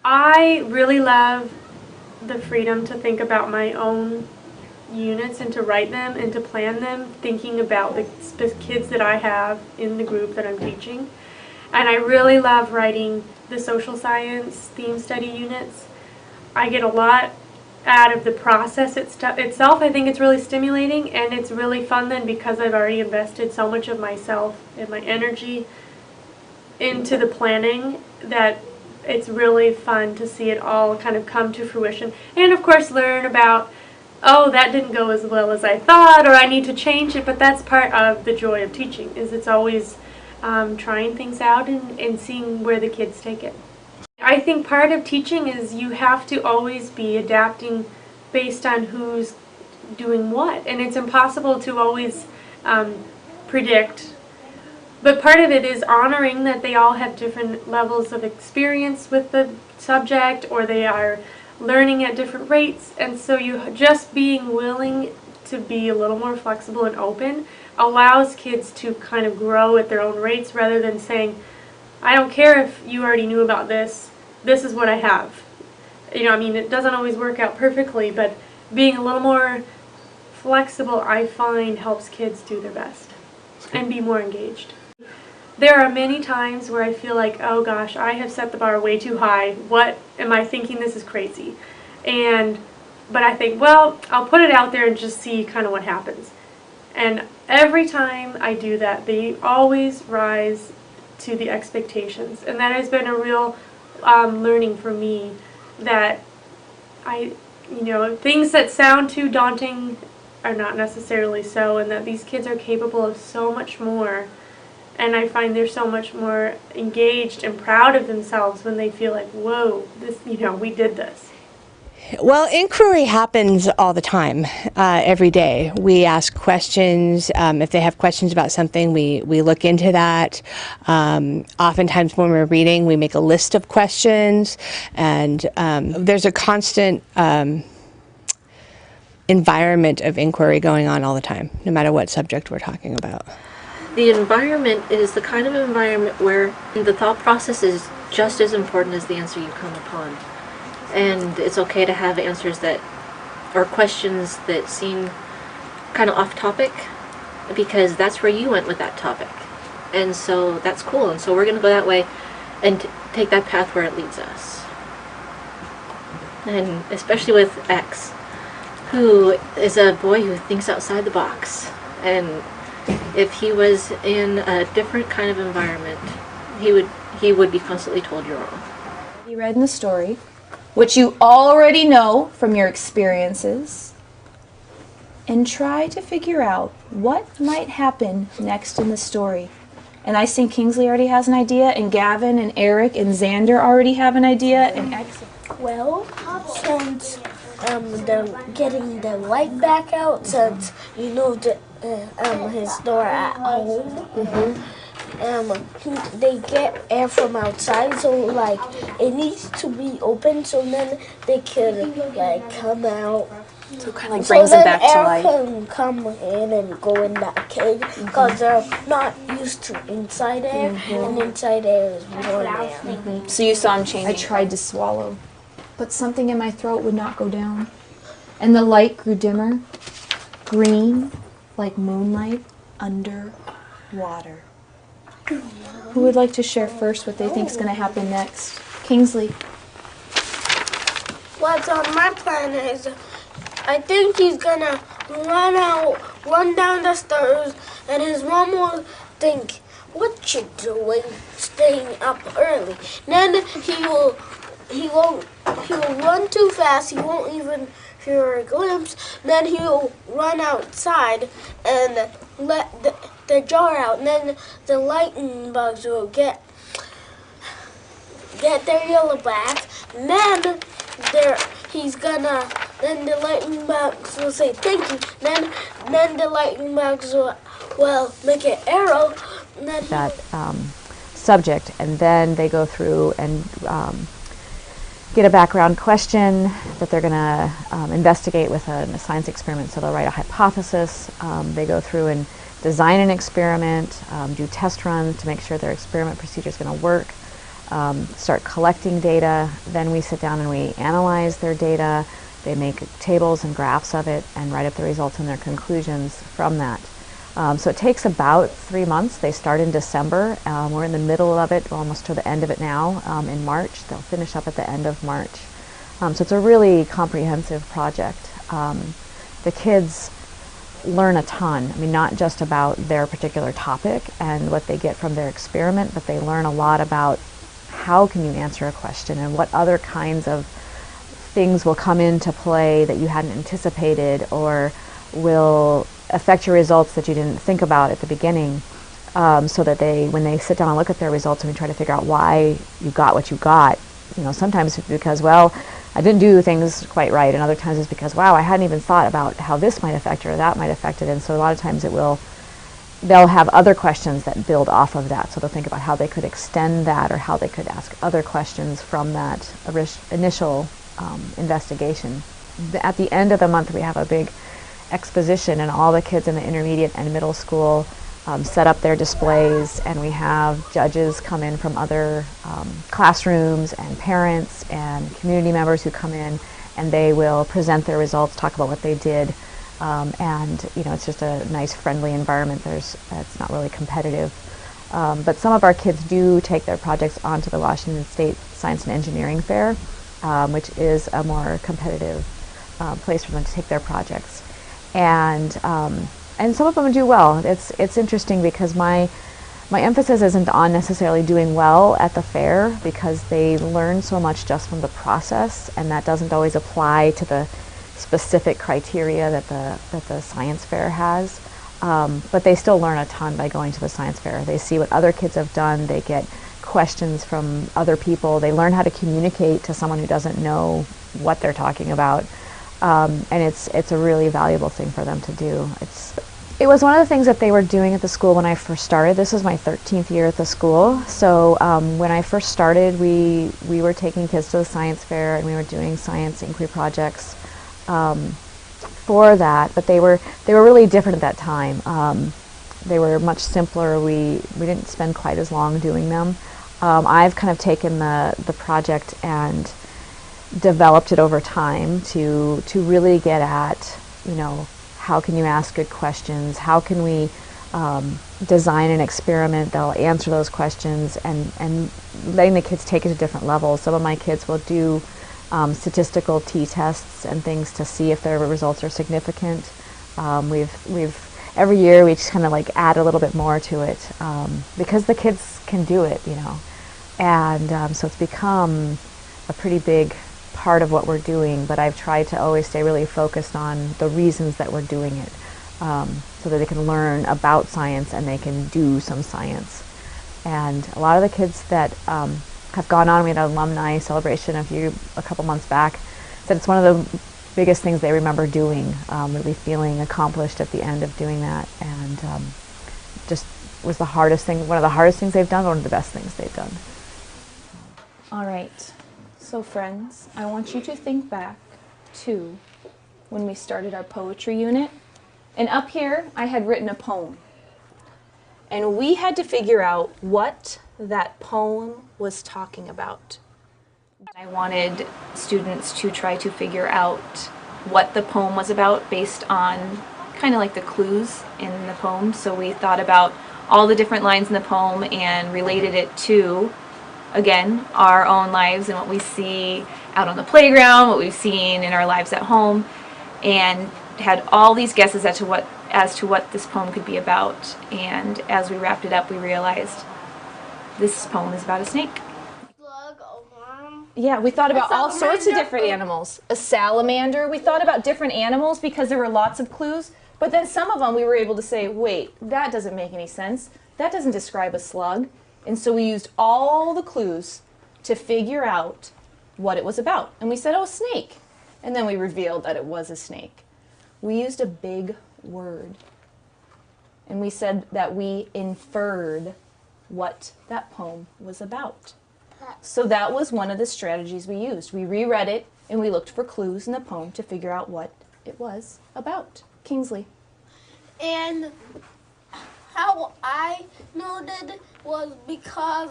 I really love the freedom to think about my own units and to write them and to plan them, thinking about the kids that I have in the group that I'm teaching. And I really love writing the social science theme study units. I get a lot out of the process itself. I think it's really stimulating, and it's really fun then because I've already invested so much of myself and my energy into the planning that it's really fun to see it all kind of come to fruition. And of course learn about, oh, that didn't go as well as I thought, or I need to change it, but that's part of the joy of teaching, is it's always trying things out and seeing where the kids take it. I think part of teaching is you have to always be adapting based on who's doing what, and it's impossible to always predict. But part of it is honoring that they all have different levels of experience with the subject, or they are learning at different rates, and so you just being willing to be a little more flexible and open allows kids to kind of grow at their own rates, rather than saying, I don't care if you already knew about this, this is what I have. You know, I mean, it doesn't always work out perfectly, but being a little more flexible, I find, helps kids do their best and be more engaged. There are many times where I feel like, oh gosh, I have set the bar way too high. What am I thinking? This is crazy. But I think, well, I'll put it out there and just see kind of what happens. And every time I do that, they always rise to the expectations. And that has been a real learning for me, that things that sound too daunting are not necessarily so, and that these kids are capable of so much more. And I find they're so much more engaged and proud of themselves when they feel like, whoa, this, we did this. Well, inquiry happens all the time, every day. We ask questions. If they have questions about something, we look into that. Oftentimes when we're reading, we make a list of questions, and there's a constant environment of inquiry going on all the time, no matter what subject we're talking about. The environment is the kind of environment where the thought process is just as important as the answer you come upon. And it's okay to have answers or questions that seem kind of off topic, because that's where you went with that topic. And so that's cool. And so we're going to go that way and take that path where it leads us. And especially with X, who is a boy who thinks outside the box. And if he was in a different kind of environment, he would be constantly told you're wrong. You read in the story, which you already know from your experiences, and try to figure out what might happen next in the story. And I think Kingsley already has an idea, and Gavin and Eric and Xander already have an idea, and X. Well, since they're getting the light back out, since his door at home. They get air from outside, so it needs to be open, so then they can come out. So it kind of brings them back to life. Air can come in and go in that cage, because they're not used to inside air, and inside air is warm air. So you saw him change. I tried to swallow, but something in my throat would not go down, and the light grew dimmer, green, like moonlight under water. Who would like to share first what they think is going to happen next? Kingsley. What's on my plan is, I think he's going to run down the stairs, and his mom will think, what you doing staying up early? Then he will run too fast, he won't even hear a glimpse. Then he'll run outside and let the jar out, and then the lightning bugs will get their yellow back, and then the lightning bugs will say thank you, then the lightning bugs will make an arrow, and then that subject, and then they go through and get a background question that they're going to investigate with a science experiment. So they'll write a hypothesis, they go through and design an experiment, do test runs to make sure their experiment procedure is going to work. start collecting data. Then we sit down and we analyze their data. They make tables and graphs of it and write up the results and their conclusions from that. So it takes about 3 months. They start in December. We're in the middle of it, almost to the end of it now, in March. They'll finish up at the end of March. So it's a really comprehensive project. The kids learn a ton. I mean, not just about their particular topic and what they get from their experiment, but they learn a lot about how can you answer a question and what other kinds of things will come into play that you hadn't anticipated or will affect your results that you didn't think about at the beginning, so that when they sit down and look at their results and we try to figure out why you got what you got, sometimes it's because, well, I didn't do things quite right, and other times it's because, wow, I hadn't even thought about how this might affect it or that might affect it. And so a lot of times they'll have other questions that build off of that. So they'll think about how they could extend that or how they could ask other questions from that initial investigation. At the end of the month, we have a big exposition, and all the kids in the intermediate and middle school set up their displays, and we have judges come in from other classrooms and parents and community members who come in, and they will present their results, talk about what they did, and it's just a nice friendly environment. It's not really competitive, but some of our kids do take their projects onto the Washington State Science and Engineering Fair, which is a more competitive place for them to take their projects. And some of them do well. It's interesting because my emphasis isn't on necessarily doing well at the fair, because they learn so much just from the process, and that doesn't always apply to the specific criteria that the science fair has. But they still learn a ton by going to the science fair. They see what other kids have done. They get questions from other people. They learn how to communicate to someone who doesn't know what they're talking about. And it's a really valuable thing for them to do. It was one of the things that they were doing at the school when I first started. This is my 13th year at the school. So when I first started, we were taking kids to the science fair, and we were doing science inquiry projects for that. But they were really different at that time. They were much simpler. We didn't spend quite as long doing them. I've kind of taken the project and developed it over time to really get at, how can you ask good questions? How can we design an experiment that'll answer those questions, and letting the kids take it to different levels. Some of my kids will do statistical t-tests and things to see if their results are significant. Every year we just kind of add a little bit more to it, because the kids can do it, and so it's become a pretty big part of what we're doing. But I've tried to always stay really focused on the reasons that we're doing it, so that they can learn about science and they can do some science. And a lot of the kids that have gone on, we had an alumni celebration a couple months back, said it's one of the biggest things they remember doing, really feeling accomplished at the end of doing that, and just was one of the hardest things they've done, one of the best things they've done. All right. So friends, I want you to think back to when we started our poetry unit. And up here, I had written a poem. And we had to figure out what that poem was talking about. I wanted students to try to figure out what the poem was about based on kind of like the clues in the poem. So we thought about all the different lines in the poem and related it to, again, our own lives and what we see out on the playground, what we've seen in our lives at home, and had all these guesses as to what this poem could be about. And as we wrapped it up, we realized this poem is about a snake. Yeah, we thought about all sorts of different animals. A salamander. We thought about different animals because there were lots of clues, but then some of them we were able to say, wait, that doesn't make any sense. That doesn't describe a slug. And so we used all the clues to figure out what it was about. And we said, oh, snake. And then we revealed that it was a snake. We used a big word. And we said that we inferred what that poem was about. So that was one of the strategies we used. We reread it and we looked for clues in the poem to figure out what it was about. Kingsley. And how I noted was because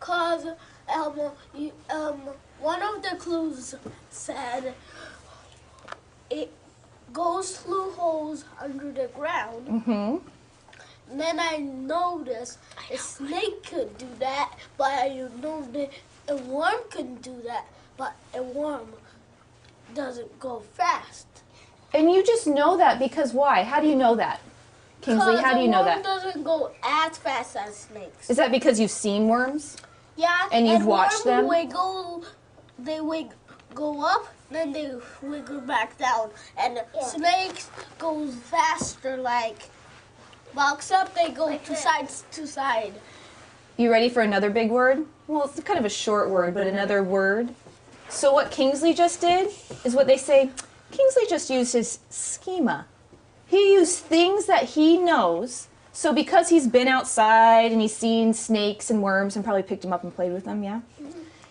Cause one of the clues said it goes through holes under the ground. Mm-hmm. Then I noticed a snake could do that, but I know that a worm can do that, but a worm doesn't go fast. And you just know that because why? How do you know that? Kingsley, how do you know that? A worm doesn't go as fast as snakes. Is that because you've seen worms? Yeah, And you've watched them? They go up, then they wiggle back down. And snakes go faster, like box up, they go to side. You ready for another big word? Well, it's kind of a short word, but another word. So what Kingsley just did is what they say, Kingsley just used his schema. He used things that he knows. So because he's been outside and he's seen snakes and worms and probably picked them up and played with them, yeah?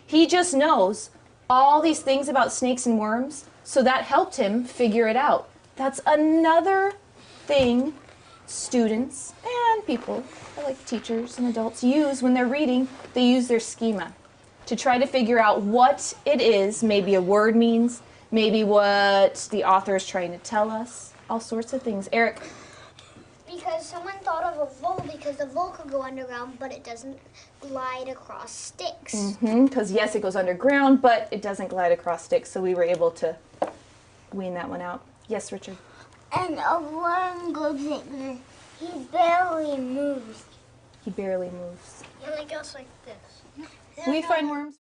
He just knows all these things about snakes and worms, so that helped him figure it out. That's another thing students and people, like teachers and adults, use when they're reading. They use their schema to try to figure out what it is, maybe a word means, maybe what the author is trying to tell us, all sorts of things. Eric? Because someone thought of a vole because the vole could go underground, but it doesn't glide across sticks. Because yes, it goes underground, but it doesn't glide across sticks, so we were able to wean that one out. Yes, Richard? And a worm goes in. He barely moves. He barely moves. He only goes like this. We find worms.